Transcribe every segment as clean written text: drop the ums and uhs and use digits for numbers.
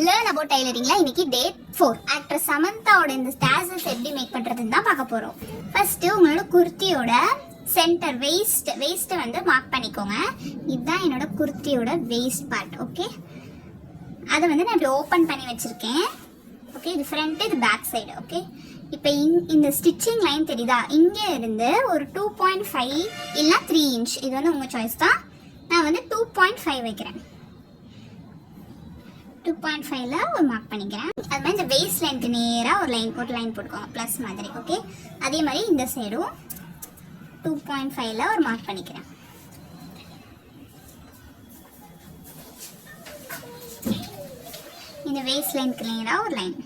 Learn about டைலரிங்ல இன்னைக்கு டே 4 actress சமந்தாவோட இந்த ஸ்டாசஸ் எப்படி மேக் பண்றதுன்னு தான் பார்க்க போறோம். ஃபர்ஸ்ட் உங்களோட குர்த்தியோட சென்டர் வெயிஸ்ட் வந்து மார்க் பண்ணிக்கோங்க. இதுதான் என்னோட குர்த்தியோட வெயிஸ்ட் பார்ட். ஓகே, அதை வந்து நான் இப்படி ஓப்பன் பண்ணி வச்சிருக்கேன். ஓகே, இது ஃப்ரண்ட், இது பேக் சைடு. ஓகே, இப்போ இந்த ஸ்டிச்சிங் லைன் தெரியுதா, இங்கே இருந்து ஒரு 2.5 இல்லைனா 3 இன்ச், இது வந்து உங்கள் சாய்ஸ் தான். நான் வந்து 2.5 வைக்கிறேன். 2.5ல ஒரு மார்க் பண்ணிக்கிறேன். அது மாதிரி இந்த வெயிஸ்ட் லைனுக்கு நேராக ஒரு லைன் போட்டுக்கோங்க, ப்ளஸ் மாதிரி. ஓகே, அதே மாதிரி இந்த சைடும் 2.5ல ஒரு மார்க் பண்ணிக்கிறேன். இந்த வெயிஸ்ட் லைனுக்கு நேராக ஒரு லைன்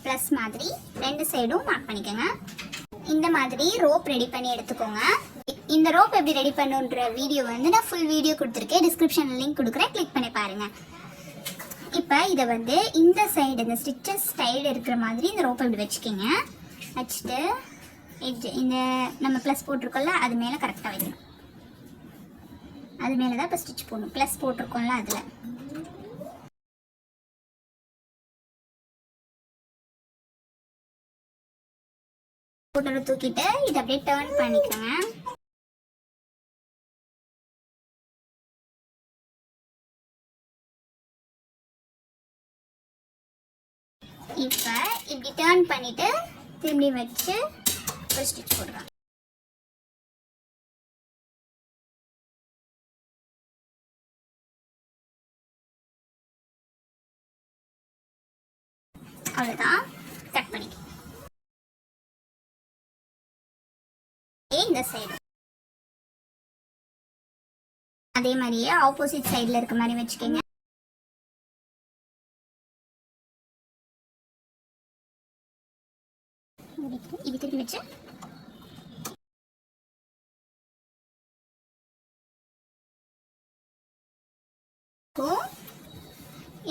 ப்ளஸ் மாதிரி ரெண்டு சைடும் மார்க் பண்ணிக்கோங்க. இந்த மாதிரி ரோப் ரெடி பண்ணி எடுத்துக்கோங்க. இந்த ரோப் எப்படி ரெடி பண்ணுன்ற வீடியோ வந்து நான் ஃபுல் வீடியோ கொடுத்துருக்கேன், டிஸ்கிரிப்ஷனில் லிங்க் கொடுக்குறேன், கிளிக் பண்ணி பாருங்கள். இப்போ இதை வந்து இந்த சைடு இந்த ஸ்டிச்சஸ் சைடு இருக்கிற மாதிரி இந்த ரோப்பை இப்படி வச்சுக்கிங்க. வச்சுட்டு இந்த நம்ம ப்ளஸ் போட்டிருக்கோம்ல அது மேலே கரெக்டாக வைக்கணும். அது மேலே தான் இப்போ ஸ்டிச் போடணும். ப்ளஸ் போட்டிருக்கோம்ல அதில் போட்டோட தூக்கிட்டு இதை அப்படியே டர்ன் பண்ணிக்கோங்க. இப்போ இப்படி டர்ன் பண்ணிட்டு திரும்பி வச்சு ஒரு ஸ்டிச் போடுறோம். அவ்வளோதான், கட் பண்ணிக்கலாம். இந்த சைடு அதே மாதிரியே ஆப்போசிட் சைடில் இருக்க மாதிரி வச்சுக்கோங்க. இப்படி திருப்பி வச்சு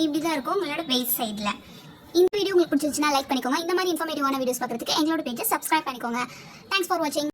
இப்படிதான் இருக்கும் உங்களோட வெயிஸ்ட் சைடில். இந்த வீடியோ உங்களுக்கு பிடிச்சிருச்சுன்னா லைக் பண்ணிக்கோங்க. இந்த மாதிரி இன்ஃபர்மேட்டிவான வீடியோஸ் பார்க்குறதுக்கு எங்களோட பேஜை சப்ஸ்கிரைப் பண்ணிக்கோங்க. தேங்க்ஸ் ஃபார் வாட்சிங்.